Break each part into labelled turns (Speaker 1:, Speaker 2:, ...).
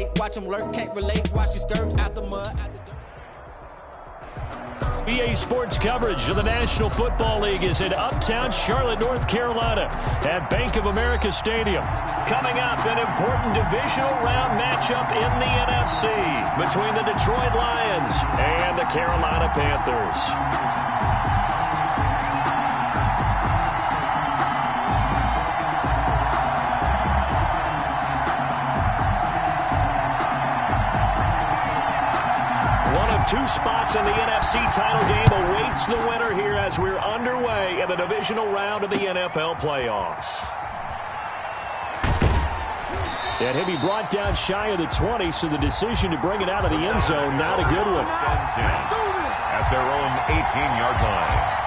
Speaker 1: relate. Watch them lurk, can't relate. Watch you skirt out the mud, out the dirt.
Speaker 2: EA Sports coverage of the National Football League is in uptown Charlotte, North Carolina at Bank of America Stadium. Coming up, an important divisional round matchup in the NFC between the Detroit Lions and the Carolina Panthers. Two spots in the NFC title game awaits the winner here as we're underway in the divisional round of the NFL playoffs. And he'll be brought down shy of the 20, so the decision to bring it out of the end zone, not a good one.
Speaker 3: At their own 18-yard line.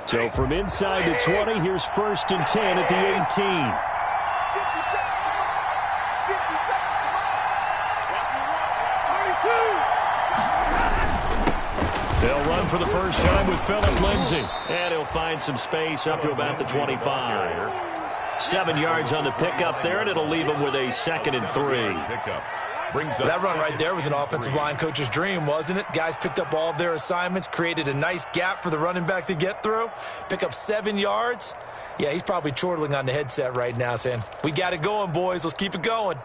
Speaker 2: So from inside the 20, here's 1st and 10 at the 18. They'll run for the first time with Phillip Lindsay. And he'll find some space up to about the 25. 7 yards on the pickup there, and it'll leave him with a 2nd and 3.
Speaker 4: That run right there was an offensive line coach's dream, wasn't it? Guys picked up all of their assignments, created a nice gap for the running back to get through, pick up 7 yards. Yeah, he's probably chortling on the headset right now saying, we got it going, boys. Let's keep it going.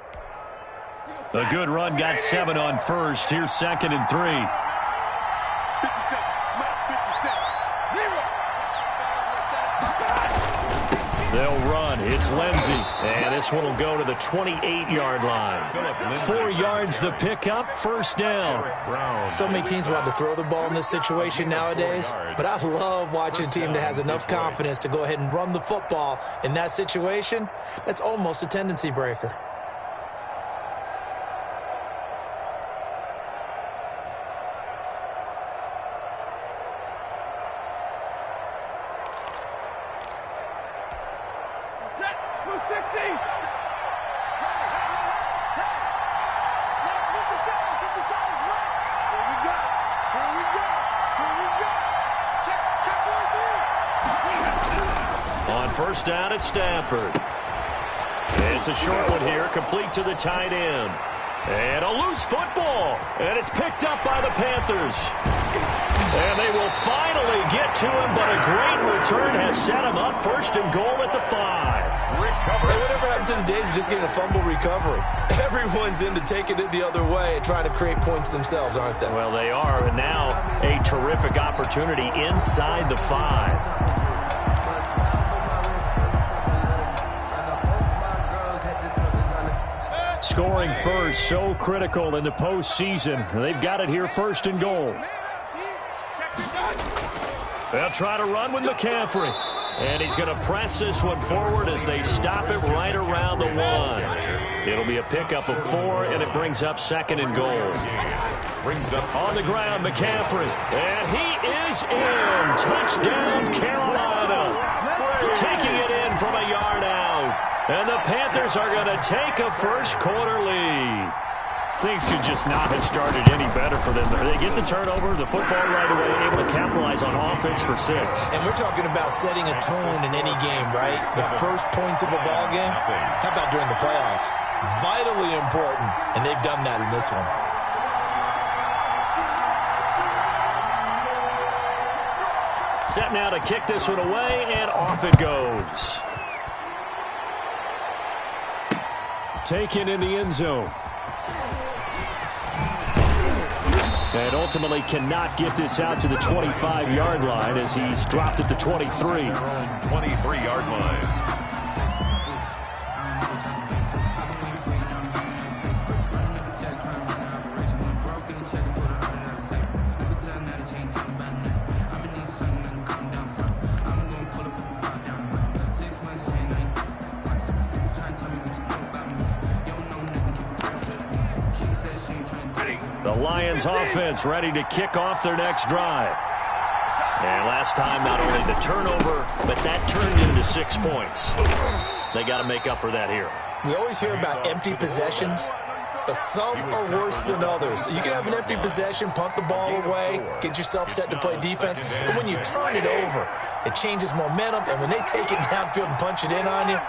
Speaker 2: A good run, got 7 on first. Here's 2nd and 3.
Speaker 3: 57, 57,
Speaker 2: They'll run. It's Lindsay. And this one will go to the 28-yard line. 4 yards the pickup, 1st down.
Speaker 4: So many teams want to throw the ball in this situation nowadays, but I love watching a team that has enough confidence to go ahead and run the football in that situation. That's almost a tendency breaker.
Speaker 2: First down at Stafford. It's a short one here, complete to the tight end. And a loose football. And it's picked up by the Panthers. And they will finally get to him, but a great return has set him up 1st and goal at the 5.
Speaker 4: Hey, whatever happened to the days of just getting a fumble recovery? Everyone's into taking it the other way and trying to create points themselves, aren't they?
Speaker 2: Well, they are. And now a terrific opportunity inside the 5. Scoring first, so critical in the postseason. They've got it here, 1st and goal. They'll try to run with McCaffrey. And he's going to press this one forward as they stop it right around the 1. It'll be a pickup of 4, and it brings up 2nd and goal. On the ground, McCaffrey. And he is in. Touchdown, Carolina. Taking it in from a yard out. And the Panthers are going to take a first-quarter lead. Things could just not have started any better for them. They get the turnover, the football right away, able to capitalize on offense for 6.
Speaker 4: And we're talking about setting a tone in any game, right? The first points of a ball game. How about during the playoffs? Vitally important, and they've done that in this one.
Speaker 2: Set now to kick this one away, and off it goes. Taken in the end zone. And ultimately cannot get this out to the 25-yard line as he's dropped at the 23.
Speaker 3: 23-yard line.
Speaker 2: The Lions offense ready to kick off their next drive. And last time, not only the turnover, but that turned into 6 points. They got to make up for that here.
Speaker 4: We always hear about empty possessions, but some are worse than others. You can have an empty possession, punt the ball away, get yourself set to play defense, but when you turn it over, it changes momentum, and when they take it downfield and punch it in on you,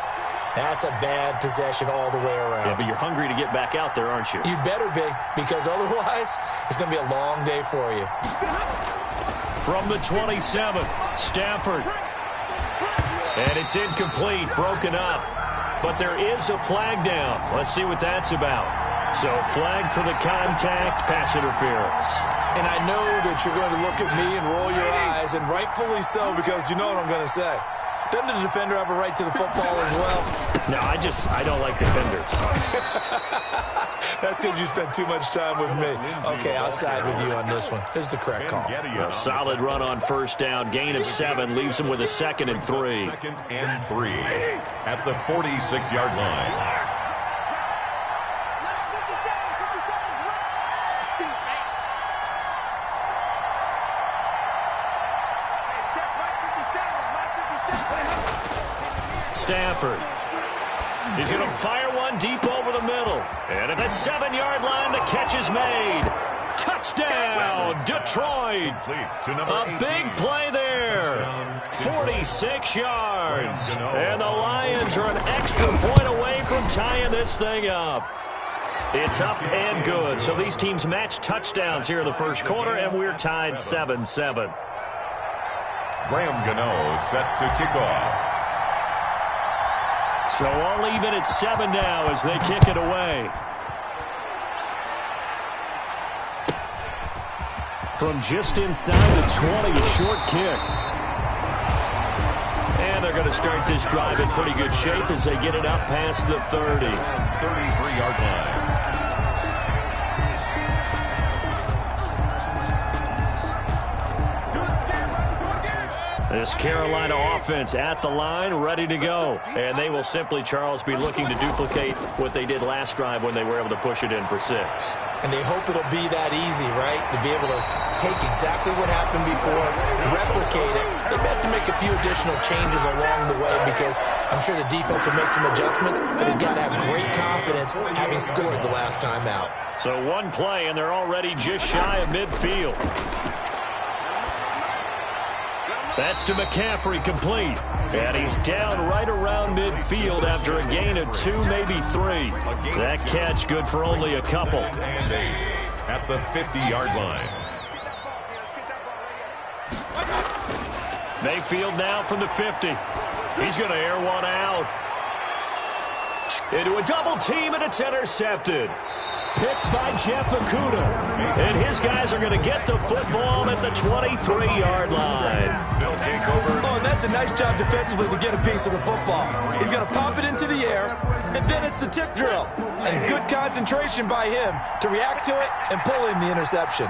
Speaker 4: that's a bad possession all the way around.
Speaker 2: Yeah, but you're hungry to get back out there, aren't you?
Speaker 4: You better be, because otherwise it's going to be a long day for you.
Speaker 2: From the 27th, Stafford. And it's incomplete, broken up. But there is a flag down. Let's see what that's about. So flag for the contact, pass interference.
Speaker 4: And I know that you're going to look at me and roll your eyes, and rightfully so, because you know what I'm going to say. Doesn't the defender have a right to the football as well?
Speaker 2: No, I don't like defenders.
Speaker 4: That's because you spent too much time with me. Okay, I'll side with you on this one. This is the correct call.
Speaker 2: A solid run on first down. Gain of 7 leaves him with a 2nd and 3.
Speaker 3: 2nd and 3 at the 46-yard line.
Speaker 2: Stafford. He's going to fire one deep over the middle. And at the 7-yard line, the catch is made. Touchdown, Detroit. A big play there. 46 yards. And the Lions are an extra point away from tying this thing up. It's up and good. So these teams match touchdowns here in the first quarter, and we're tied 7-7.
Speaker 3: Graham Gano set to kick off.
Speaker 2: So all even at 7 now as they kick it away. From just inside the 20, a short kick. And they're going to start this drive in pretty good shape as they get it up past the 30.
Speaker 3: 33-yard line.
Speaker 2: This Carolina offense at the line, ready to go. And they will simply, Charles, be looking to duplicate what they did last drive when they were able to push it in for 6.
Speaker 4: And they hope it'll be that easy, right? To be able to take exactly what happened before, replicate it. They have to make a few additional changes along the way because I'm sure the defense will make some adjustments, but they've got to have great confidence having scored the last time out.
Speaker 2: So one play, and they're already just shy of midfield. That's to McCaffrey, complete. And he's down right around midfield after a gain of 2, maybe 3. That catch good for only a couple.
Speaker 3: And 8 at the 50-yard line.
Speaker 2: Mayfield now from the 50. He's going to air one out. Into a double team, and it's intercepted. Picked by Jeff Okuda. And his guys are going to get the football at the 23-yard line.
Speaker 4: Oh, and that's a nice job defensively to get a piece of the football. He's going to pop it into the air, and then it's the tip drill. And good concentration by him to react to it and pull in the interception.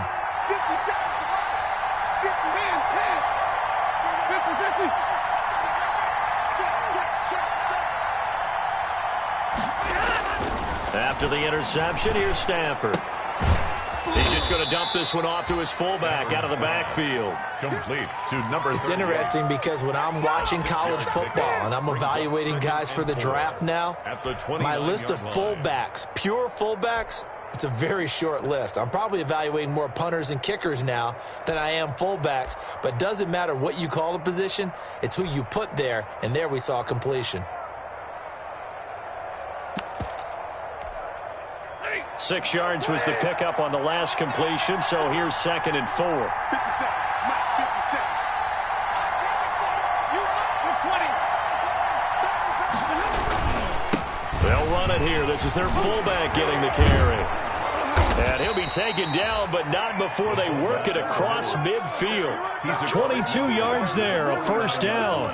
Speaker 2: After the interception, here's Stafford. He's just going to dump this one off to his fullback out of the backfield.
Speaker 3: Complete to number 30.
Speaker 4: It's interesting because when I'm watching college football and I'm evaluating guys for the draft now, my list of fullbacks, pure fullbacks, it's a very short list. I'm probably evaluating more punters and kickers now than I am fullbacks, but it doesn't matter what you call the position, it's who you put there, and there we saw completion.
Speaker 2: 6 yards was the pickup on the last completion, so here's 2nd and 4.
Speaker 3: 57.
Speaker 2: They'll run it here. This is their fullback getting the carry. And he'll be taken down, but not before they work it across midfield. 22 yards there, a first down.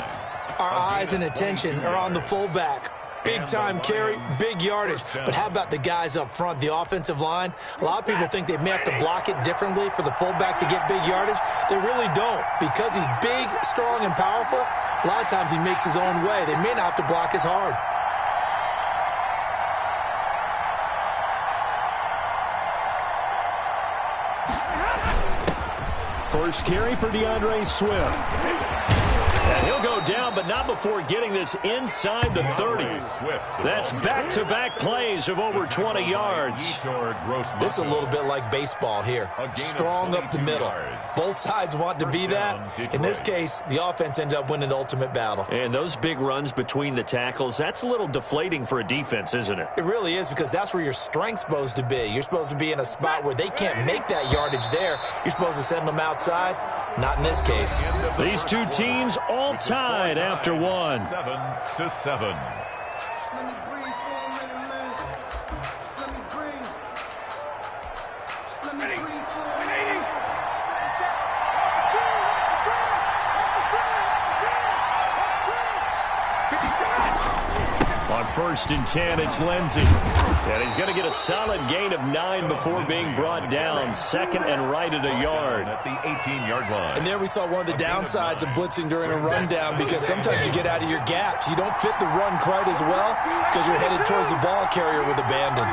Speaker 4: Our eyes and attention are on the fullback. Big-time carry, big yardage. But how about the guys up front, the offensive line? A lot of people think they may have to block it differently for the fullback to get big yardage. They really don't. Because he's big, strong, and powerful, a lot of times he makes his own way. They may not have to block as hard.
Speaker 2: First carry for DeAndre Swift. And he'll go down, but not before getting this inside the 30. That's back-to-back plays of over 20 yards.
Speaker 4: This is a little bit like baseball here. Strong up the middle. Both sides want to be that. In this case, the offense ended up winning the ultimate battle.
Speaker 2: And those big runs between the tackles, that's a little deflating for a defense, isn't it?
Speaker 4: It really is, because that's where your strength's supposed to be. You're supposed to be in a spot where they can't make that yardage there. You're supposed to send them outside. Not in this case.
Speaker 2: These two teams all tied after one.
Speaker 3: 7-7.
Speaker 2: On 1st and 10, it's Lindsey. And he's going to get a solid gain of 9 before being brought down. 2nd and right at a yard.
Speaker 3: At the 18-yard line.
Speaker 4: And there we saw one of the downsides of blitzing during a rundown, because sometimes you get out of your gaps. You don't fit the run quite as well because you're headed towards the ball carrier with abandon.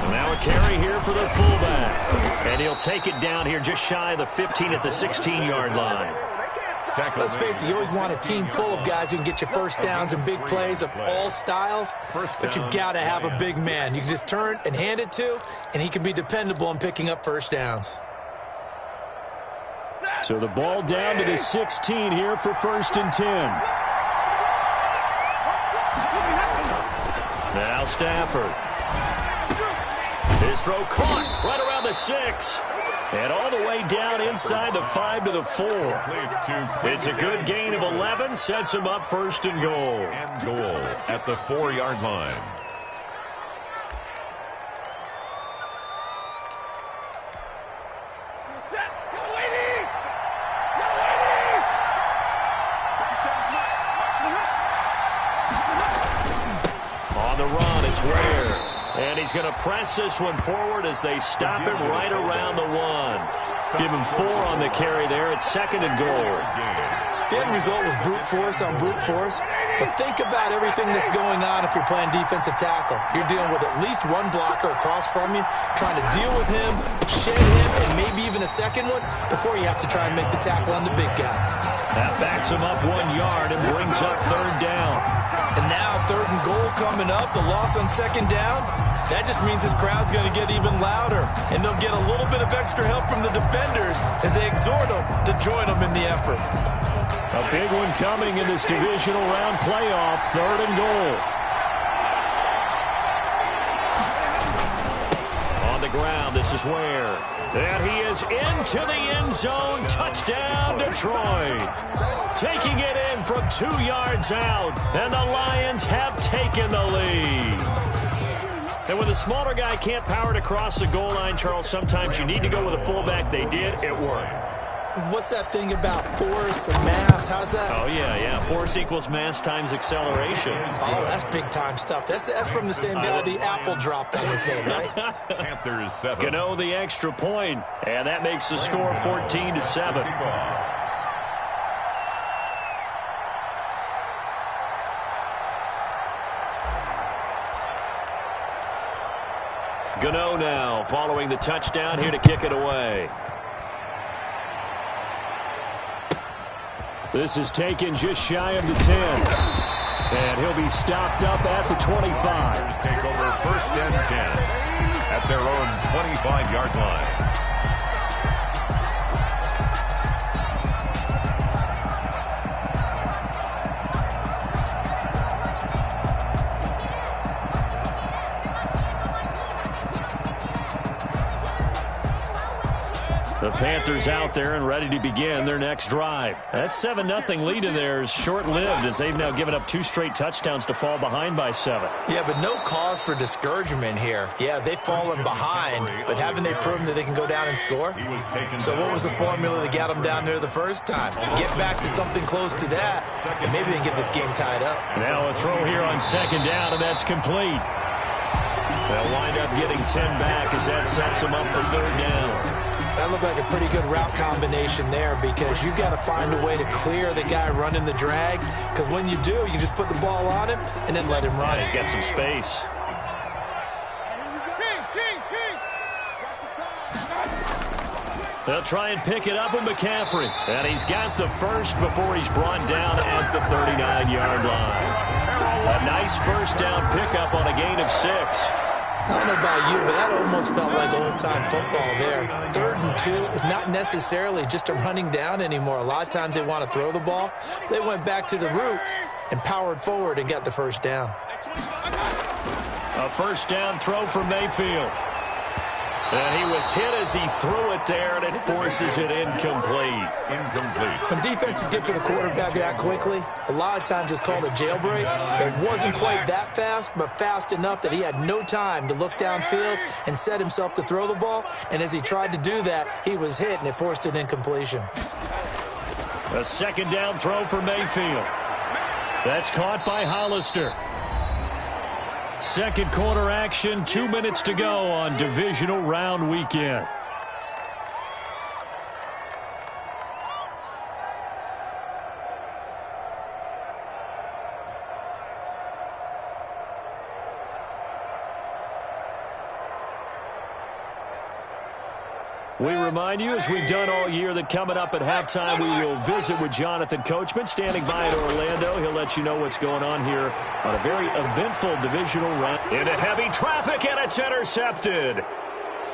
Speaker 2: And now a carry here for the fullback. And he'll take it down here just shy of the 15 at the 16-yard line.
Speaker 4: Let's face it, you always want a team full of guys who can get you first downs and big plays of all styles, but you've got to have a big man you can just turn and hand it to, and he can be dependable in picking up first downs.
Speaker 2: So the ball down to the 16 here for 1st and 10. Now Stafford. His throw caught right around the 6. And all the way down inside the 5 to the 4. It's a good gain of 11. Sets him up 1st and goal.
Speaker 3: And goal at the 4-yard line.
Speaker 2: On the run, it's Ware. And he's going to press this one forward as they stop him right around the 1. Give him 4 on the carry there. It's 2nd and goal.
Speaker 4: The end result was brute force on brute force. But think about everything that's going on if you're playing defensive tackle. You're dealing with at least one blocker across from you, trying to deal with him, shed him, and maybe even a second one before you have to try and make the tackle on the big guy.
Speaker 2: That backs him up 1 yard and brings up 3rd down.
Speaker 4: And now 3rd and goal coming up, the loss on 2nd down. That just means this crowd's going to get even louder, and they'll get a little bit of extra help from the defenders as they exhort them to join them in the effort.
Speaker 2: A big one coming in this divisional round playoff, 3rd and goal. On the ground, this is Ware. And he is into the end zone. Touchdown, Detroit. Taking it in from 2 yards out, and the Lions have taken the lead. And when the smaller guy can't power it across the goal line, Charles, sometimes you need to go with a fullback. They did. It worked.
Speaker 4: What's that thing about force and mass? How's that?
Speaker 2: Oh, yeah. Force equals mass times acceleration.
Speaker 4: Oh, that's big-time stuff. That's from the same guy the apple dropped on his head, right?
Speaker 3: Panthers 7.
Speaker 2: Gano the extra point, and that makes the score 14-7. Gano now following the touchdown here to kick it away. This is taken just shy of the 10. And he'll be stopped up at the 25.
Speaker 3: Take over 1st and 10 at their own 25-yard line.
Speaker 2: The Panthers out there and ready to begin their next drive. That 7-0 lead in there is short-lived as they've now given up 2 straight touchdowns to fall behind by 7.
Speaker 4: Yeah, but no cause for discouragement here. Yeah, they've fallen behind, but haven't they proven that they can go down and score? So what was the formula that got them down there the first time? Get back to something close to that, and maybe they can get this game tied up.
Speaker 2: Now a throw here on 2nd down, and that's complete. They'll wind up getting 10 back as that sets them up for 3rd down.
Speaker 4: That looked like a pretty good route combination there, because you've got to find a way to clear the guy running the drag, because when you do, you just put the ball on him and then let him run.
Speaker 2: He's got some space. They'll try and pick it up with McCaffrey. And he's got the first before he's brought down at the 39-yard line. A nice first down pickup on a gain of 6.
Speaker 4: I don't know about you, but that almost felt like old-time football there. 3rd and 2 is not necessarily just a running down anymore. A lot of times they want to throw the ball. They went back to the roots and powered forward and got the first down.
Speaker 2: A first down throw for Mayfield. And he was hit as he threw it there, and it forces it incomplete.
Speaker 4: When defenses get to the quarterback that quickly, a lot of times it's called a jailbreak. It wasn't quite that fast, but fast enough that he had no time to look downfield and set himself to throw the ball. And as he tried to do that, he was hit, and it forced an incompletion.
Speaker 2: A second down throw for Mayfield. That's caught by Hollister. Second quarter action, 2 minutes to go on divisional round weekend. We remind you, as we've done all year, that coming up at halftime, we will visit with Jonathan Coachman, standing by in Orlando. He'll let you know what's going on here on a very eventful divisional round. Into heavy traffic, and it's intercepted.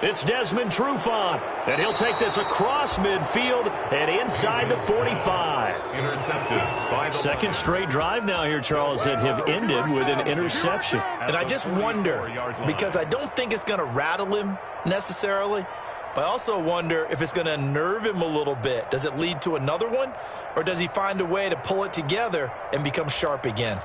Speaker 2: It's Desmond Trufant, and he'll take this across midfield and inside the 45.
Speaker 3: Intercepted.
Speaker 2: Second straight drive now here, Charles, that have ended with an interception.
Speaker 4: And I just wonder, because I don't think it's going to rattle him necessarily, but I also wonder if it's going to unnerve him a little bit. Does it lead to another one, or does he find a way to pull it together and become sharp again?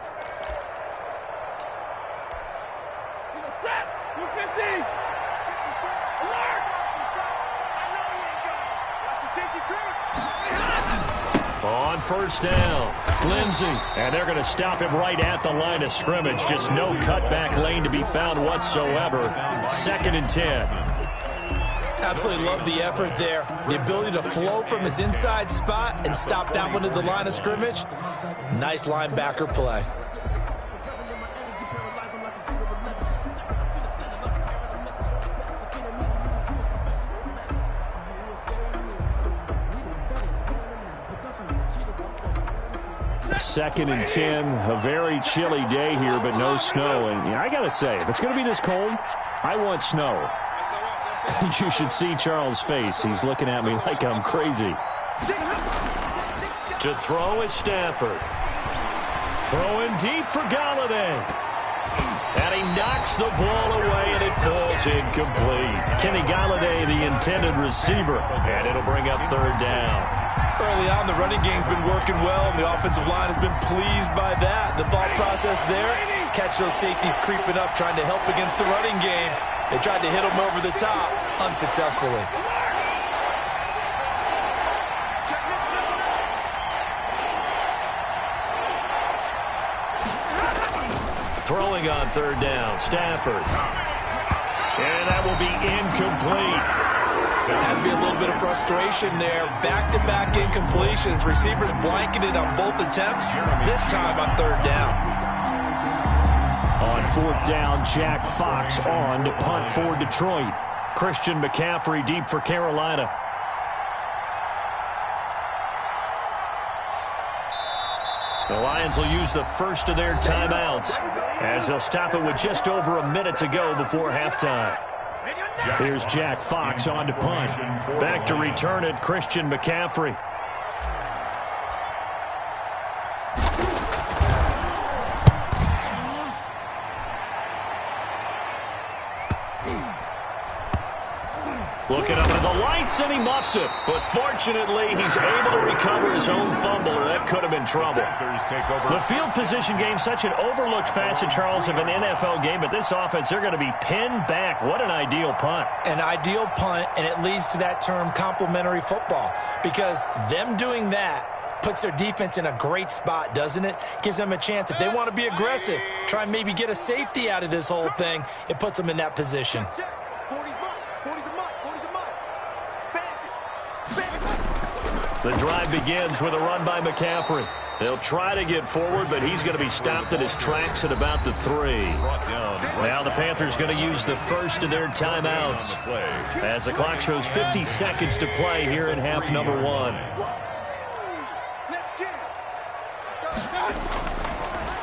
Speaker 2: On first down, Lindsey. And they're going to stop him right at the line of scrimmage. Just no cutback lane to be found whatsoever. 2nd and 10.
Speaker 4: Absolutely love the effort there. The ability to flow from his inside spot and stop that one at the line of scrimmage. Nice linebacker play.
Speaker 2: Second and 10, a very chilly day here, but no snow. And I got to say, if it's going to be this cold, I want snow. You should see Charles' face. He's looking at me like I'm crazy. To throw is Stafford. Throwing deep for Galladay. And he knocks the ball away, and it falls incomplete. Kenny Galladay, the intended receiver. And it'll bring up 3rd down.
Speaker 4: Early on, the running game's been working well, and the offensive line has been pleased by that. The thought process there, catch those safeties creeping up, trying to help against the running game. They tried to hit him over the top, unsuccessfully.
Speaker 2: Throwing on 3rd down, Stafford. And that will be incomplete.
Speaker 4: There has to be a little bit of frustration there. Back-to-back incompletions. Receivers blanketed on both attempts, this time on 3rd down.
Speaker 2: On 4th down, Jack Fox on to punt for Detroit. Christian McCaffrey deep for Carolina. The Lions will use the first of their timeouts as they'll stop it with just over a minute to go before halftime. Here's Jack Fox on to punt. Back to return it, Christian McCaffrey. Looking up at the lights, and he muffs it. But fortunately, he's able to recover his own fumble, or that could have been trouble. The field position game, such an overlooked facet, Charles, of an NFL game. But this offense, they're going to be pinned back. What an ideal punt.
Speaker 4: An ideal punt, and it leads to that term complementary football. Because them doing that puts their defense in a great spot, doesn't it? Gives them a chance. If they want to be aggressive, try and maybe get a safety out of this whole thing, it puts them in that position.
Speaker 2: The drive begins with a run by McCaffrey. They'll try to get forward, but he's going to be stopped in his tracks at about the 3. Now the Panthers going to use the first of their timeouts as the clock shows 50 seconds to play here in half number 1.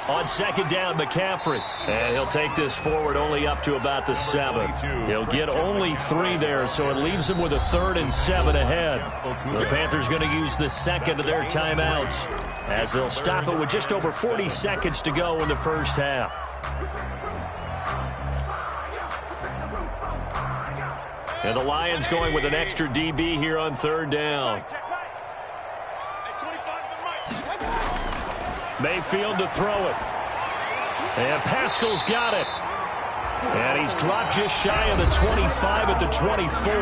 Speaker 2: On second down, McCaffrey. And he'll take this forward only up to about the 7. He'll get only 3 there, so it leaves him with a 3rd and 7 ahead. The Panthers going to use the second of their timeouts as they'll stop it with just over 40 seconds to go in the first half. And the Lions going with an extra DB here on 3rd down. Mayfield to throw it. And Pascal's got it. And he's dropped just shy of the 25 at the 24.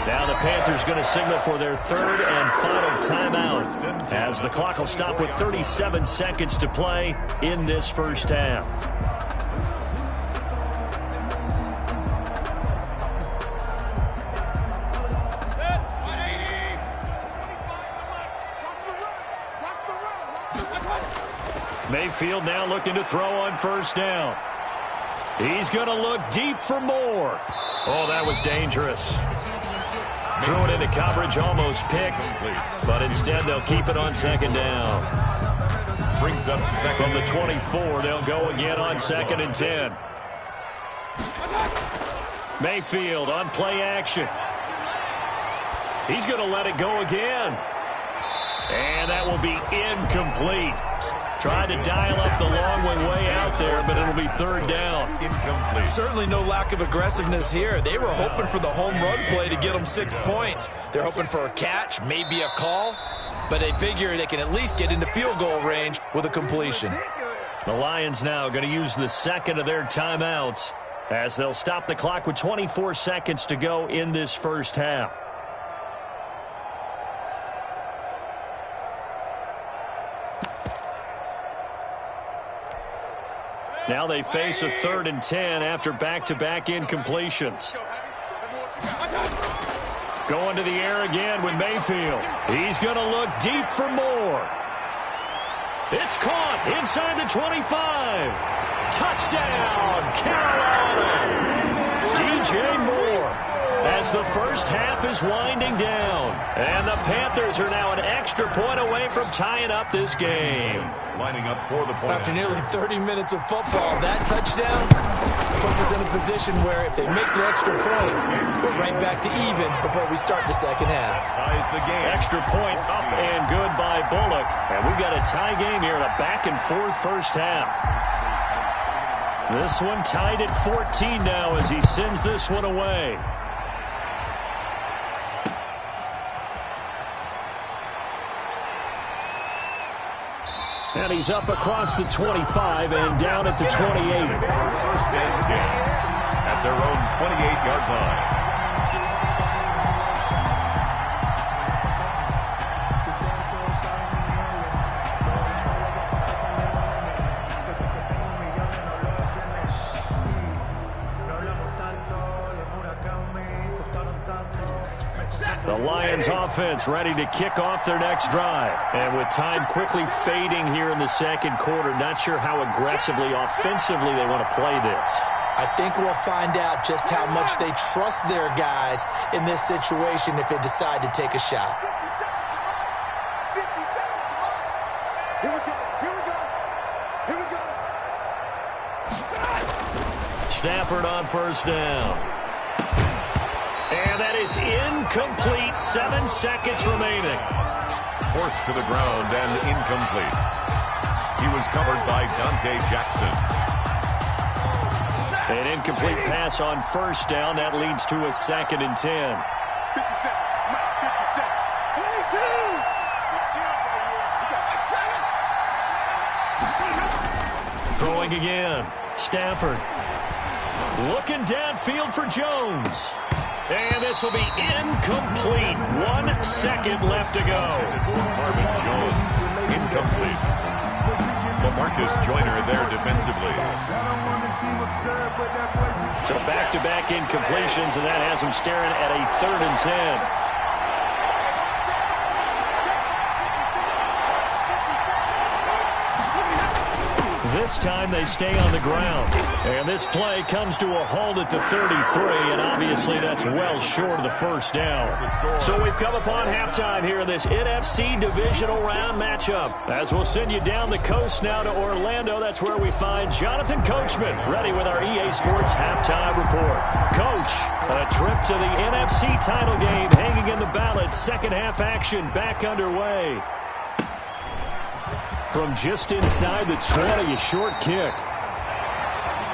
Speaker 2: Now the Panthers going to signal for their 3rd and final timeout as the clock will stop with 37 seconds to play in this first half. Mayfield now looking to throw on 1st down. He's going to look deep for more. Oh, that was dangerous. Threw it into coverage, almost picked, but instead they'll keep it on 2nd down.
Speaker 3: Brings up second.
Speaker 2: From the 24, they'll go again on 2nd and 10. Mayfield on play action. He's going to let it go again. And that will be incomplete. Tried to dial up the long way out there, but it'll be 3rd down.
Speaker 3: Incomplete.
Speaker 4: Certainly no lack of aggressiveness here. They were hoping for the home run play to get them 6 points. They're hoping for a catch, maybe a call, but they figure they can at least get into field goal range with a completion.
Speaker 2: The Lions now going to use the second of their timeouts as they'll stop the clock with 24 seconds to go in this first half. Now they face a 3rd and 10 after back-to-back incompletions. Going to the air again with Mayfield. He's going to look deep for more. It's caught inside the 25. Touchdown, Carolina. DJ Moore as the first half is winding down. And the Panthers are now an extra point away from tying up this game.
Speaker 3: Lining up for the point.
Speaker 4: After nearly 30 minutes of football, that touchdown puts us in a position where if they make the extra point, we're right back to even before we start the second half.
Speaker 3: Ties the game.
Speaker 2: Extra point up and good by Bullock. And we've got a tie game here in a back-and-forth first half. This one tied at 14 now as he sends this one away. And he's up across the 25 and down at the 28.
Speaker 3: 1st and 10 at their own 28-yard line.
Speaker 2: The Lions offense ready to kick off their next drive. And with time quickly fading here in the second quarter, not sure how aggressively, offensively they want to play this.
Speaker 4: I think we'll find out just how much they trust their guys in this situation if they decide to take a shot.
Speaker 2: Stafford on 1st down. And that is incomplete. 7 seconds remaining.
Speaker 3: Forced to the ground and incomplete. He was covered by Dante Jackson.
Speaker 2: An incomplete pass on 1st down. That leads to a 2nd and 10. Throwing again. Stafford. Looking downfield for Jones. And this will be incomplete. 1 second left to go.
Speaker 3: Marvin Jones, incomplete. LaMarcus Joyner there defensively.
Speaker 2: So back-to-back incompletions, and that has him staring at a 3rd and 10. This time they stay on the ground. And this play comes to a halt at the 33, and obviously that's well short of the first down. So we've come upon halftime here in this NFC Divisional Round matchup. As we'll send you down the coast now to Orlando, that's where we find Jonathan Coachman, ready with our EA Sports Halftime Report. Coach, a trip to the NFC title game hanging in the balance. Second half action back underway. From just inside the 20, a short kick.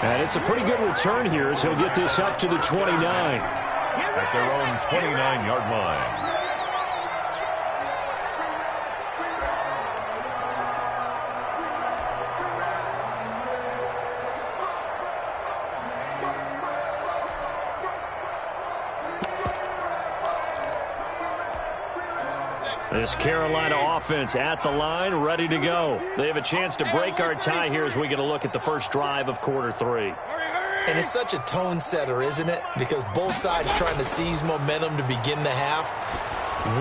Speaker 2: And it's a pretty good return here as he'll get this up to the 29.
Speaker 3: At their own 29-yard line.
Speaker 2: This Carolina offense at the line, ready to go. They have a chance to break our tie here as we get a look at the first drive of quarter 3.
Speaker 4: And it's such a tone setter, isn't it? Because both sides trying to seize momentum to begin the half.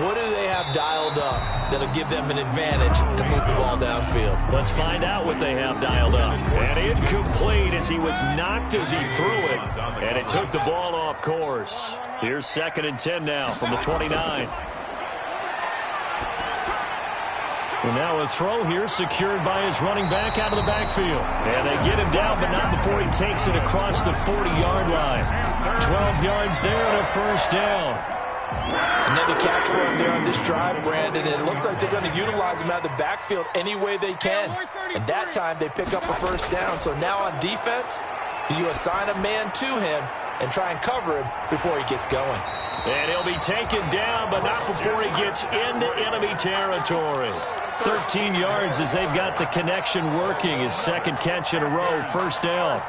Speaker 4: What do they have dialed up that'll give them an advantage to move the ball downfield?
Speaker 2: Let's find out what they have dialed up. And incomplete as he was knocked as he threw it. And it took the ball off course. Here's 2nd and 10 now from the 29. And now a throw here secured by his running back out of the backfield. And they get him down, but not before he takes it across the 40-yard line. 12 yards there and a first down.
Speaker 4: Another catch for him there on this drive, Brandon. And it looks like they're going to utilize him out of the backfield any way they can. And that time they pick up a first down. So now on defense, do you assign a man to him and try and cover him before he gets going?
Speaker 2: And he'll be taken down, but not before he gets into enemy territory. 13 yards as they've got the connection working. His second catch in a row, first down.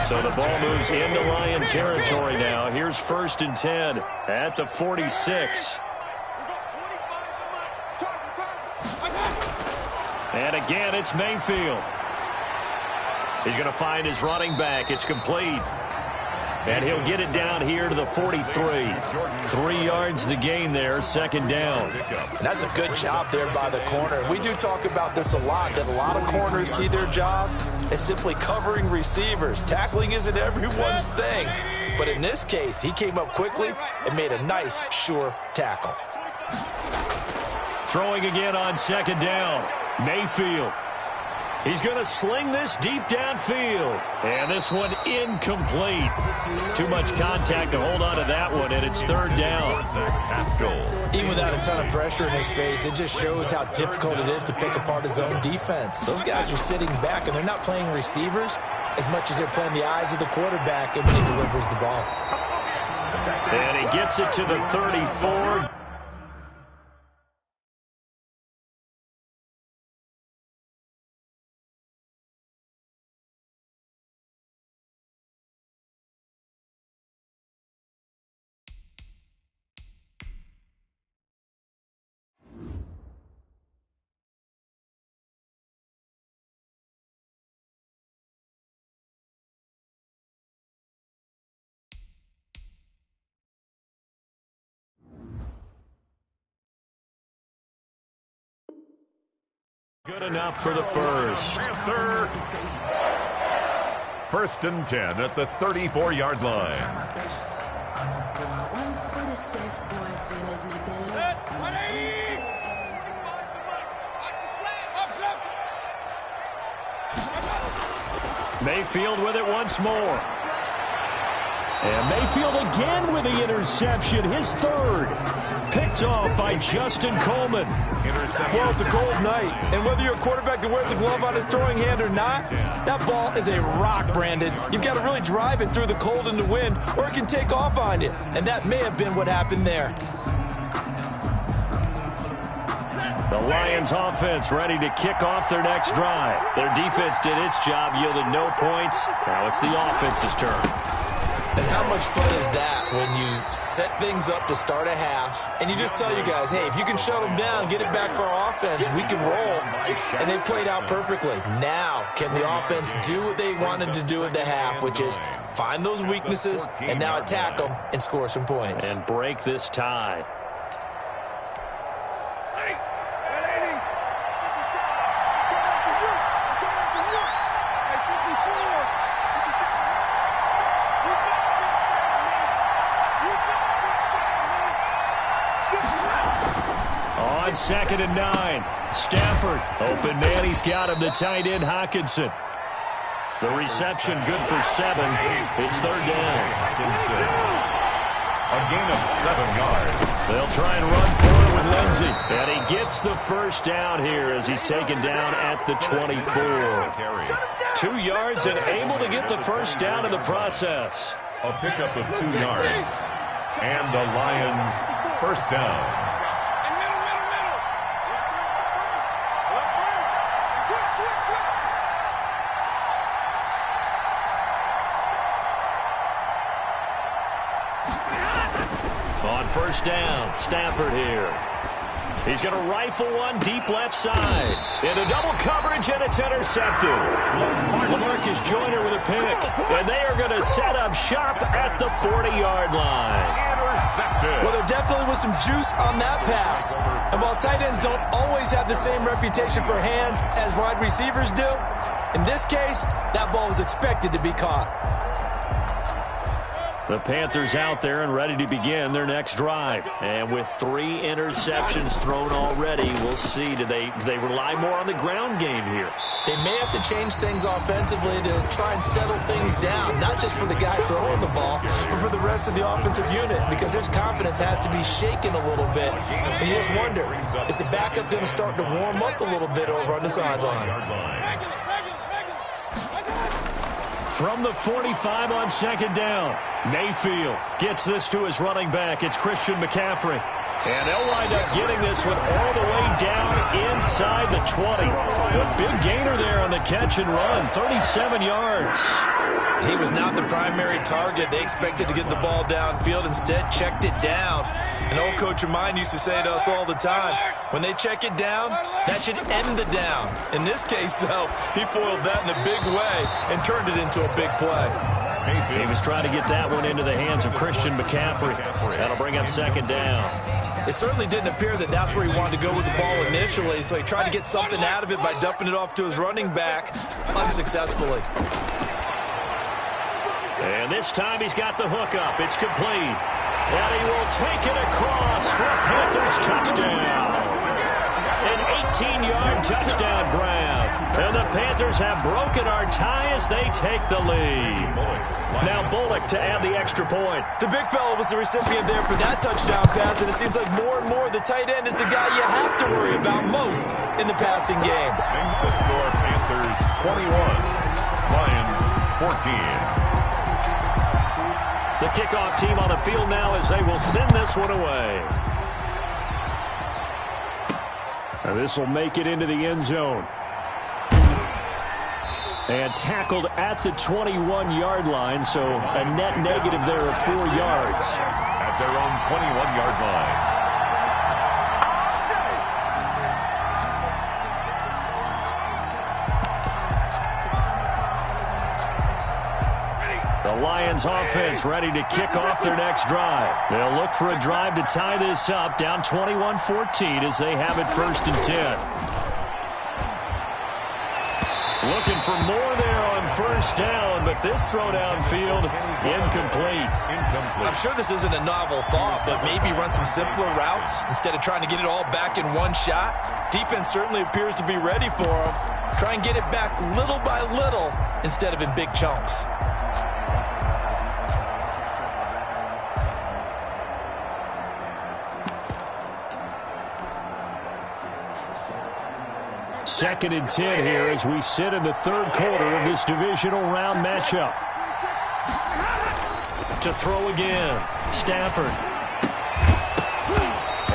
Speaker 2: So the ball moves into Lion territory now. Here's 1st and 10 at the 46. And again, it's Mayfield. He's going to find his running back. It's complete. And he'll get it down here to the 43. 3 yards the gain there, 2nd down.
Speaker 4: And that's a good job there by the corner. We do talk about this a lot, that a lot of corners see their job as simply covering receivers. Tackling isn't everyone's thing. But in this case, he came up quickly and made a nice, sure tackle.
Speaker 2: Throwing again on 2nd down. Mayfield. He's going to sling this deep downfield. And this one incomplete. Too much contact to hold on to that one, and it's 3rd down.
Speaker 4: Even without a ton of pressure in his face, it just shows how difficult it is to pick apart his own defense. Those guys are sitting back, and they're not playing receivers as much as they're playing the eyes of the quarterback and when he delivers the ball.
Speaker 2: And he gets it to the 34. Good enough for the first.
Speaker 3: 1st and 10 at the 34-yard line.
Speaker 2: Mayfield with it once more. And Mayfield again with the interception, his 3rd. Picked off by Justin Coleman.
Speaker 4: Well, it's a cold night, and whether you're a quarterback that wears a glove on his throwing hand or not, that ball is a rock, Brandon. You've got to really drive it through the cold and the wind, or it can take off on you, and that may have been what happened there.
Speaker 2: The Lions offense ready to kick off their next drive. Their defense did its job, yielded no points. Now it's the offense's turn.
Speaker 4: And how much fun is that when you set things up to start a half and you just tell you guys, hey, if you can shut them down, get it back for our offense, we can roll. And they played out perfectly. Now, can the offense do what they wanted to do at the half, which is find those weaknesses and now attack them and score some points.
Speaker 2: And break this tie. on 2nd and 9. Stafford, open man, he's got him, the tight end Hockenson. The reception good for 7. It's 3rd down.
Speaker 3: A gain of 7 yards.
Speaker 2: They'll try and run for it with Lindsey. And he gets the first down here as he's taken down at the 24. 2 yards and able to get the first down in the process.
Speaker 3: A pickup of 2 yards. And the Lions first down.
Speaker 2: On first down, Stafford here. He's going to rifle one deep left side. Into double coverage, and it's intercepted. LaMarcus Joyner with a pick. And they are going to set up shop at the 40-yard line.
Speaker 3: Intercepted.
Speaker 4: Well, there definitely was some juice on that pass. And while tight ends don't always have the same reputation for hands as wide receivers do, in this case, that ball was expected to be caught.
Speaker 2: The Panthers out there and ready to begin their next drive. And with 3 interceptions thrown already, we'll see. Do they rely more on the ground game here?
Speaker 4: They may have to change things offensively to try and settle things down, not just for the guy throwing the ball, but for the rest of the offensive unit, because their confidence has to be shaken a little bit. And you just wonder, is the backup going to start to warm up a little bit over on the sideline?
Speaker 2: From the 45 on 2nd down, Mayfield gets this to his running back. It's Christian McCaffrey. And they'll wind up getting this one all the way down inside the 20. A big gainer there on the catch and run, 37 yards.
Speaker 4: He was not the primary target. They expected to get the ball downfield. Instead, checked it down. An old coach of mine used to say to us all the time, when they check it down, that should end the down. In this case, though, he foiled that in a big way and turned it into a big play.
Speaker 2: He was trying to get that one into the hands of Christian McCaffrey. That'll bring up 2nd down.
Speaker 4: It certainly didn't appear that that's where he wanted to go with the ball initially, so he tried to get something out of it by dumping it off to his running back unsuccessfully.
Speaker 2: And this time he's got the hook up. It's complete. And he will take it across for a Panthers touchdown. An 18-yard touchdown grab. And the Panthers have broken our tie as they take the lead. Now Bullock to add the extra point.
Speaker 4: The big fella was the recipient there for that touchdown pass, and it seems like more and more the tight end is the guy you have to worry about most in the passing game.
Speaker 3: Brings the score, Panthers 21, Lions 14.
Speaker 2: The kickoff team on the field now as they will send this one away. And this will make it into the end zone. And tackled at the 21-yard line, so a net negative there of 4 yards.
Speaker 3: At their own 21-yard line.
Speaker 2: The Lions offense ready to kick off their next drive. They'll look for a drive to tie this up, down 21-14 as they have it 1st and 10. Looking for more there on 1st down, but this throw downfield, incomplete.
Speaker 4: I'm sure this isn't a novel thought, but maybe run some simpler routes instead of trying to get it all back in one shot. Defense certainly appears to be ready for them. Try and get it back little by little instead of in big chunks.
Speaker 2: Second and 10 here as we sit in the 3rd quarter of this divisional round matchup. To throw again, Stafford.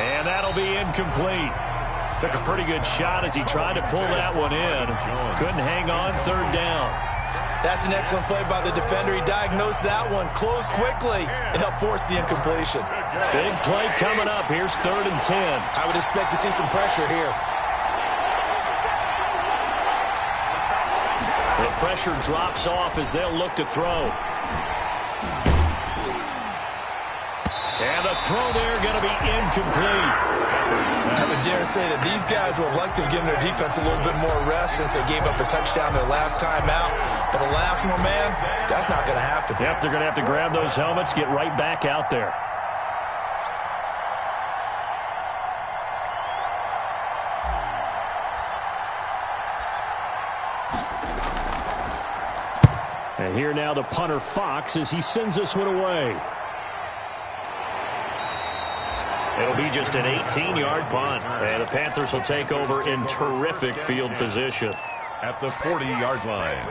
Speaker 2: And that'll be incomplete. Took a pretty good shot as he tried to pull that one in. Couldn't hang on, 3rd down.
Speaker 4: That's an excellent play by the defender. He diagnosed that one, closed quickly, and helped force the incompletion.
Speaker 2: Big play coming up. Here's 3rd and 10.
Speaker 4: I would expect to see some pressure here.
Speaker 2: The pressure drops off as they'll look to throw. And the throw there going to be incomplete.
Speaker 4: I would dare say that these guys would have liked to have given their defense a little bit more rest since they gave up a touchdown their last time out. But alas, my man, that's not going to happen.
Speaker 2: Yep, they're going to have to grab those helmets, get right back out there. And here now the punter Fox as he sends this one away. It'll be just an 18-yard punt. And the Panthers will take over in terrific field position.
Speaker 3: At the 40-yard line.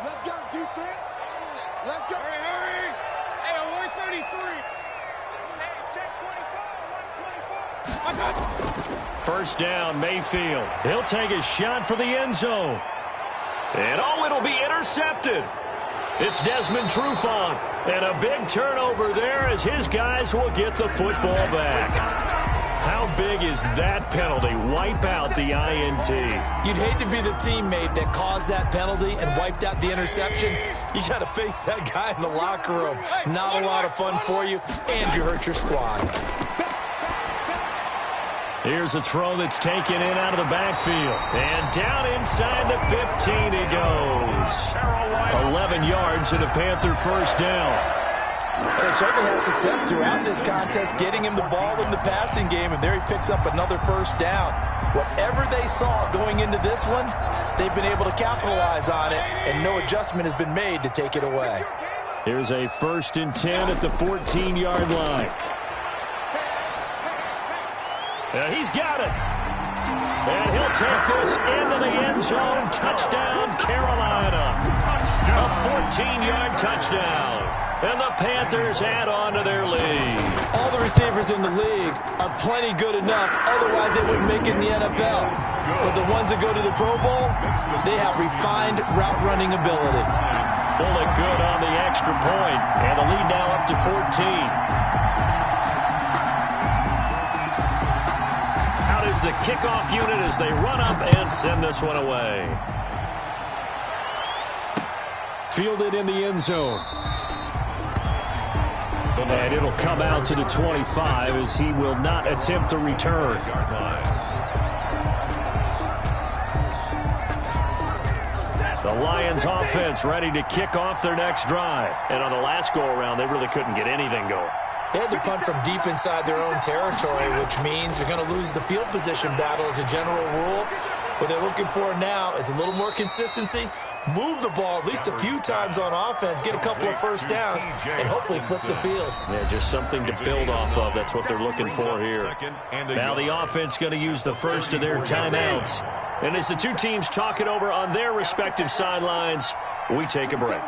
Speaker 5: Let's go, defense. Let's go. Hurry. Hey, 133. Hey, check 24. Watch 24.
Speaker 2: First down, Mayfield. He'll take a shot for the end zone. And it'll be intercepted. It's Desmond Trufant. And a big turnover there as his guys will get the football back. How big is that penalty? Wipe out the INT.
Speaker 4: You'd hate to be the teammate that caused that penalty and wiped out the interception. You got to face that guy in the locker room. Not a lot of fun for you, and you hurt your squad.
Speaker 2: Here's a throw that's taken in out of the backfield. And down inside the 15 he goes. 11 yards and a Panther first down.
Speaker 4: They certainly had success throughout this contest, getting him the ball in the passing game, and there he picks up another first down. Whatever they saw going into this one, they've been able to capitalize on it, and no adjustment has been made to take it away.
Speaker 2: Here's a 1st and 10 at the 14-yard line. He's got it. And he'll take this into the end zone. Touchdown, Carolina. A 14-yard touchdown. And the Panthers add on to their lead.
Speaker 4: All the receivers in the league are plenty good enough. Otherwise, they wouldn't make it in the NFL. But the ones that go to the Pro Bowl, they have refined route running ability.
Speaker 2: Bullet good on the extra point. And the lead now up to 14. Out is the kickoff unit as they run up and send this one away. Fielded in the end zone. And it'll come out to the 25 as he will not attempt to return. The Lions offense ready to kick off their next drive. And on the last go-around, they really couldn't get anything going.
Speaker 4: They had to punt from deep inside their own territory, which means they're going to lose the field position battle as a general rule. What they're looking for now is a little more consistency, move the ball at least a few times on offense, get a couple of first downs, and hopefully flip the field.
Speaker 2: Yeah, just something to build off of. That's what they're looking for here. Now the offense going to use the first of their timeouts. And as the two teams talk it over on their respective sidelines, we take a break.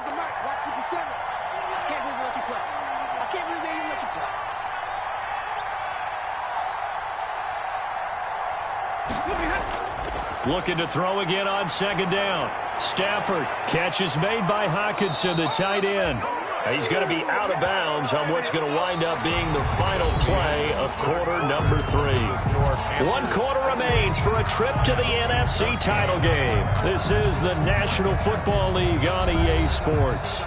Speaker 2: Looking to throw again on 2nd down. Stafford, catch is made by Hockenson, the tight end. He's going to be out of bounds on what's going to wind up being the final play of quarter number 3. 1 quarter remains for a trip to the NFC title game. This is the National Football League on EA Sports.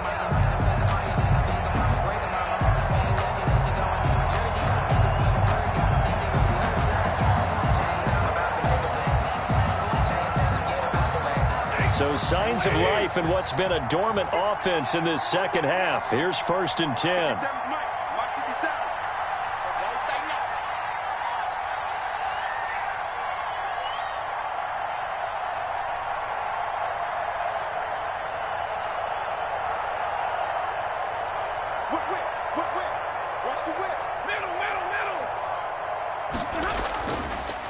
Speaker 2: So signs of life in what's been a dormant offense in this second half. Here's 1st and 10.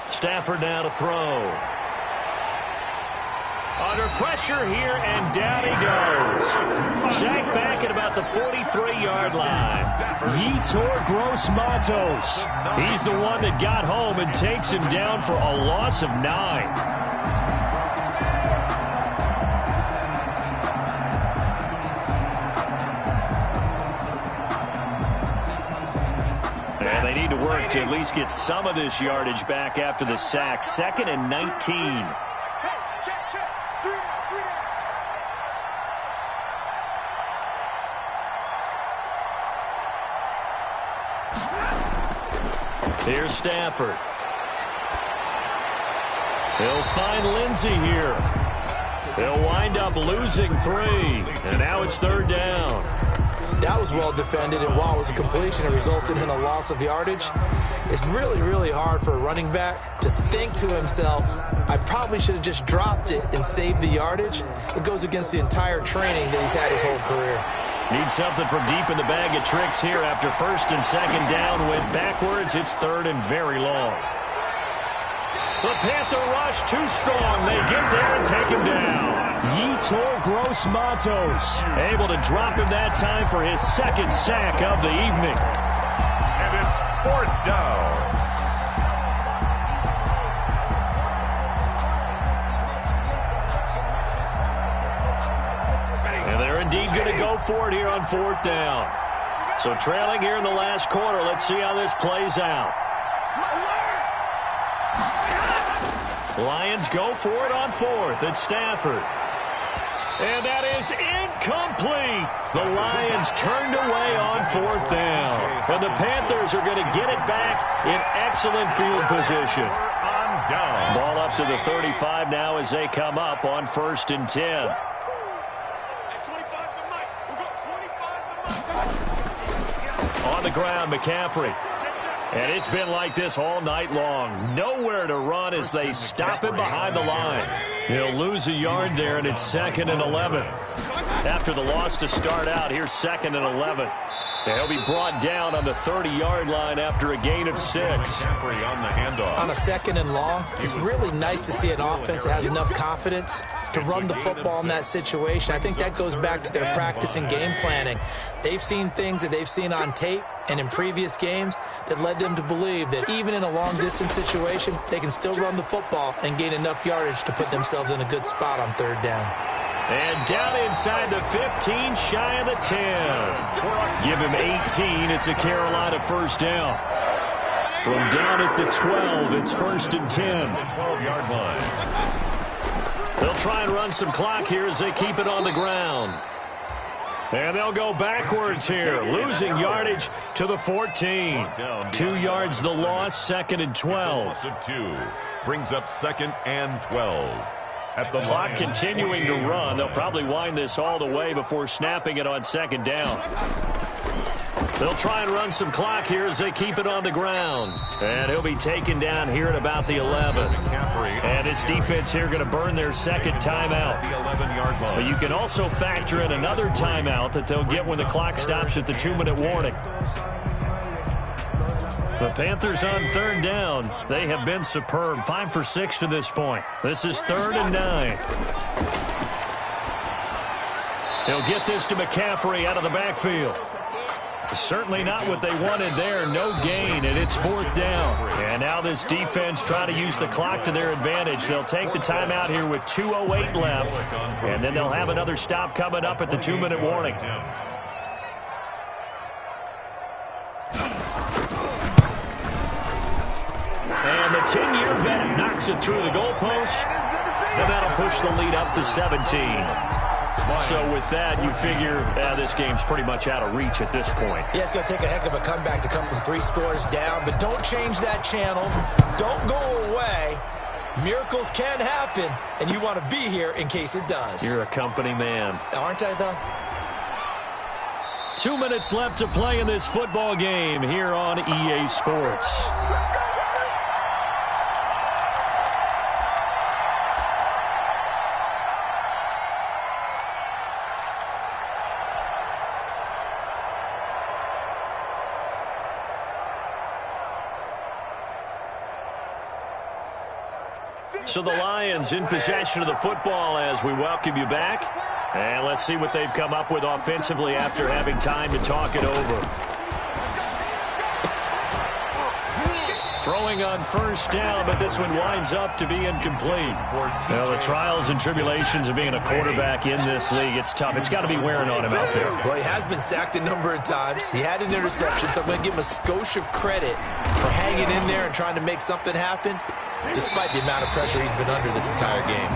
Speaker 2: Stafford now to throw. Under pressure here, and down he goes. Sacked back at about the 43-yard line. Yetur Gross-Matos. He's the one that got home and takes him down for a loss of 9. And they need to work to at least get some of this yardage back after the sack. 2nd and 19. Here's Stafford. He'll find Lindsey here. He'll wind up losing 3. And now it's 3rd down.
Speaker 4: That was well defended, and while it was a completion, it resulted in a loss of yardage. It's really, really hard for a running back to think to himself, I probably should have just dropped it and saved the yardage. It goes against the entire training that he's had his whole career.
Speaker 2: Needs something from deep in the bag of tricks here after first and second down. Went backwards. It's third and very long. The Panther rush too strong. They get there and take him down. Yetur Gross-Matos able to drop him that time for his second sack of the evening.
Speaker 3: And it's fourth down.
Speaker 2: And they're indeed going to go for it here on fourth down. So trailing here in the last quarter. Let's see how this plays out. Lions go for it on fourth. It's Stafford. And that is incomplete. The Lions turned away on fourth down. And the Panthers are going to get it back in excellent field position. Ball up to the 35 now as they come up on first and 10. On the ground, McCaffrey. And it's been like this all night long. Nowhere to run as they stop him behind the line. He'll lose a yard there, and it's 2nd and 11. After the loss to start out, here's 2nd and 11. And he'll be brought down on the 30-yard line after a gain of 6.
Speaker 4: On a 2nd and long, it's really nice to see an offense that has enough confidence to run the football in that situation. I think that goes back to their practice and game planning. They've seen things that they've seen on tape and in previous games that led them to believe that even in a long-distance situation, they can still run the football and gain enough yardage to put themselves in a good spot on third down.
Speaker 2: And down inside the 15, shy of the 10. Give him 18. It's a Carolina first down. From down at the 12, it's 1st and 10.
Speaker 3: 12-yard line.
Speaker 2: They'll try and run some clock here as they keep it on the ground. And they'll go backwards here, losing yardage to the 14. 2 yards the loss, 2nd and 12.
Speaker 3: 2 brings up 2nd and 12. At the
Speaker 2: Clock continuing to run. They'll probably wind this all the way before snapping it on 2nd down. They'll try and run some clock here as they keep it on the ground. And he'll be taken down here at about the 11. And his defense here going to burn their 2nd timeout. But you can also factor in another timeout that they'll get when the clock stops at the 2-minute warning. The Panthers on 3rd down. They have been superb. 5 for 6 to this point. This is 3rd and 9. He'll get this to McCaffrey out of the backfield. Certainly not what they wanted there. No gain, and it's 4th down. And now this defense trying to use the clock to their advantage. They'll take the timeout here with 2:08 left, and then they'll have another stop coming up at the 2-minute warning. And the 10-year vet knocks it through the goalpost, and that'll push the lead up to 17. So with that, you figure this game's pretty much out of reach at this point.
Speaker 4: Yeah, it's going to take a heck of a comeback to come from 3 scores down, but don't change that channel. Don't go away. Miracles can happen, and you want to be here in case it does.
Speaker 2: You're a company man.
Speaker 4: Aren't I, though?
Speaker 2: 2 minutes left to play in this football game here on EA Sports. So the Lions in possession of the football as we welcome you back. And let's see what they've come up with offensively after having time to talk it over. Throwing on 1st down, but this one winds up to be incomplete. Well, the trials and tribulations of being a quarterback in this league, it's tough. It's got to be wearing on him out there.
Speaker 4: Well, he has been sacked a number of times. He had an interception, so I'm going to give him a skosh of credit for hanging in there and trying to make something happen, despite the amount of pressure he's been under this entire game.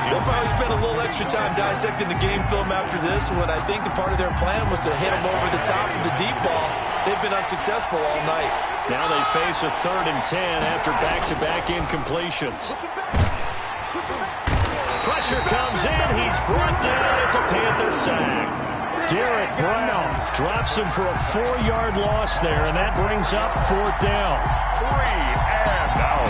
Speaker 4: They'll probably spend a little extra time dissecting the game film after this, when I think a part of their plan was to hit him over the top of the deep ball. They've been unsuccessful all night.
Speaker 2: Now they face a 3rd and 10 after back-to-back incompletions. Pressure comes in. He's brought down. It's a Panther sack. Derek Brown drops him for a 4-yard loss there, and that brings up 4th down.
Speaker 3: 3 and out.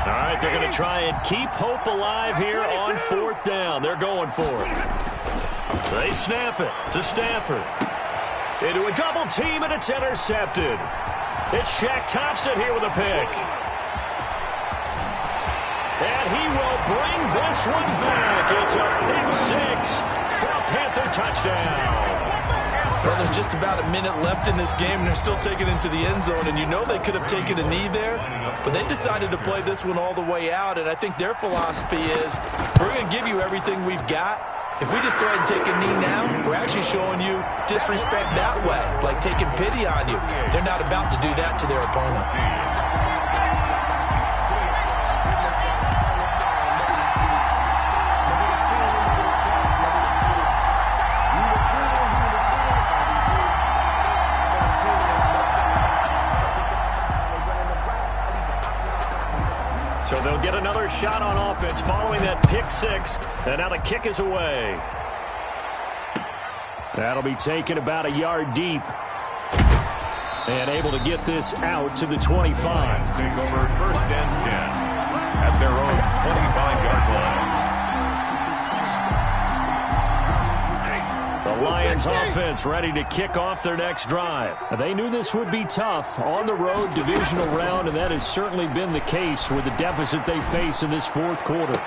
Speaker 2: All right, they're going to try and keep hope alive here on 4th down. They're going for it. They snap it to Stafford. Into a double team, and it's intercepted. It's Shaq Thompson here with a pick. And he will bring this one back. It's a pick 6 for a Panther touchdown.
Speaker 4: Well, there's just about a minute left in this game, and they're still taking it into the end zone. And you know they could have taken a knee there, but they decided to play this one all the way out. And I think their philosophy is, we're going to give you everything we've got. If we just go ahead and take a knee now, we're actually showing you disrespect that way, like taking pity on you. They're not about to do that to their opponent.
Speaker 2: So they'll get another shot on offense following that pick 6. And now the kick is away. That'll be taken about a yard deep. And able to get this out to the 25.
Speaker 3: Take over 1st and 10 at their own 25-yard line.
Speaker 2: The Lions offense ready to kick off their next drive. They knew this would be tough on the road divisional round, and that has certainly been the case with the deficit they face in this 4th quarter.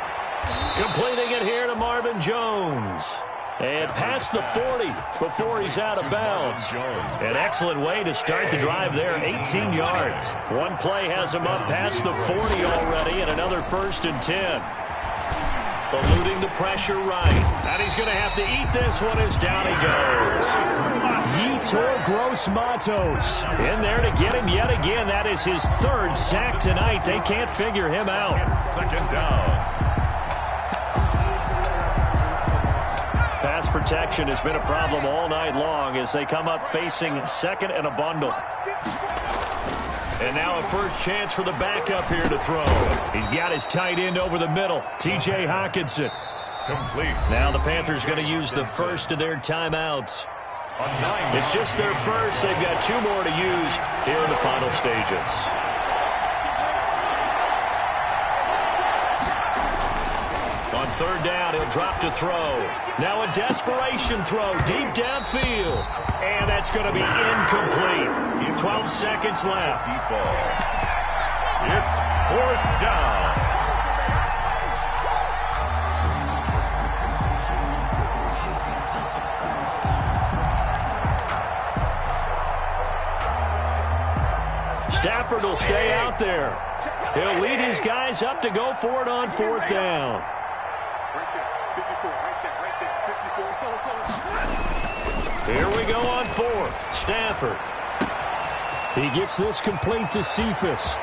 Speaker 2: Completing it here to Marvin Jones. And past the 40 before he's out of bounds. An excellent way to start the drive there, 18 yards. One play has him up past the 40 already, and another 1st and 10. Eluding the pressure right. And he's going to have to eat this one as down he goes. Yetur Gross-Matos in there to get him yet again. That is his 3rd sack tonight. They can't figure him out.
Speaker 3: 2nd down.
Speaker 2: Pass protection has been a problem all night long as they come up facing 2nd and a bundle. And now a first chance for the backup here to throw. He's got his tight end over the middle, T.J. Hockenson.
Speaker 3: Complete.
Speaker 2: Now the Panthers going to use the first of their timeouts. It's just their first. They've got 2 more to use here in the final stages. On 3rd down, he'll drop to throw. Now a desperation throw deep downfield. And that's going to be incomplete. 12 seconds left.
Speaker 3: It's 4th down.
Speaker 2: Stafford will stay out there. He'll lead his guys up to go for it on 4th down. Here we go on 4th. Stafford. He gets this complete to Cephas.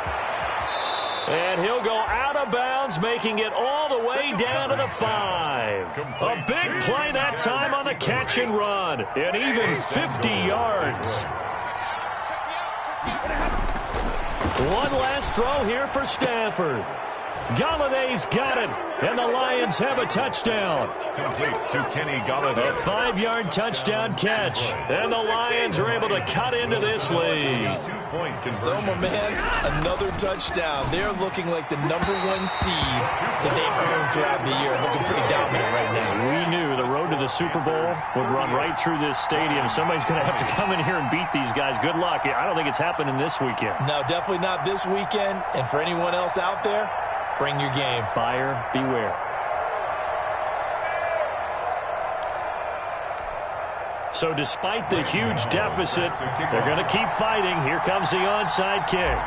Speaker 2: And he'll go out of bounds, making it all the way down to the 5. A big play that time on the catch and run. And even 50 yards. One last throw here for Stafford. Galladay's got it, and the Lions have a touchdown.
Speaker 3: Complete to Kenny Galladay.
Speaker 2: A 5-yard touchdown catch, and the Lions are able to cut into this lead.
Speaker 4: So, my man, another touchdown. They're looking like the #1 seed that they've earned throughout the year. Looking pretty dominant right now.
Speaker 2: We knew the road to the Super Bowl would run right through this stadium. Somebody's going to have to come in here and beat these guys. Good luck. I don't think it's happening this weekend.
Speaker 4: No, definitely not this weekend. And for anyone else out there, bring your game.
Speaker 2: Buyer beware. So despite the huge deficit, they're going to keep fighting. Here comes the onside kick.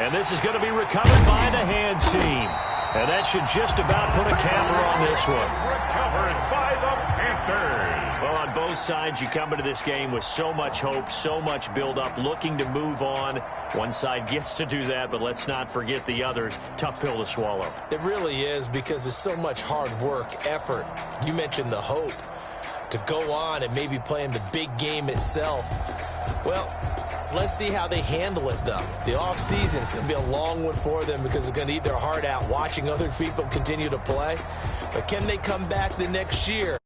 Speaker 2: And this is going to be recovered by the hands team. And that should just about put a capper on this one.
Speaker 3: Recovered by the Panthers.
Speaker 2: Well, on both sides, you come into this game with so much hope, so much build-up, looking to move on. One side gets to do that, but let's not forget the others. Tough pill to swallow.
Speaker 4: It really is, because there's so much hard work, effort. You mentioned the hope to go on and maybe play in the big game itself. Well, Let's see how they handle it, though. The offseason is going to be a long one for them because it's going to eat their heart out watching other people continue to play. But can they come back the next year?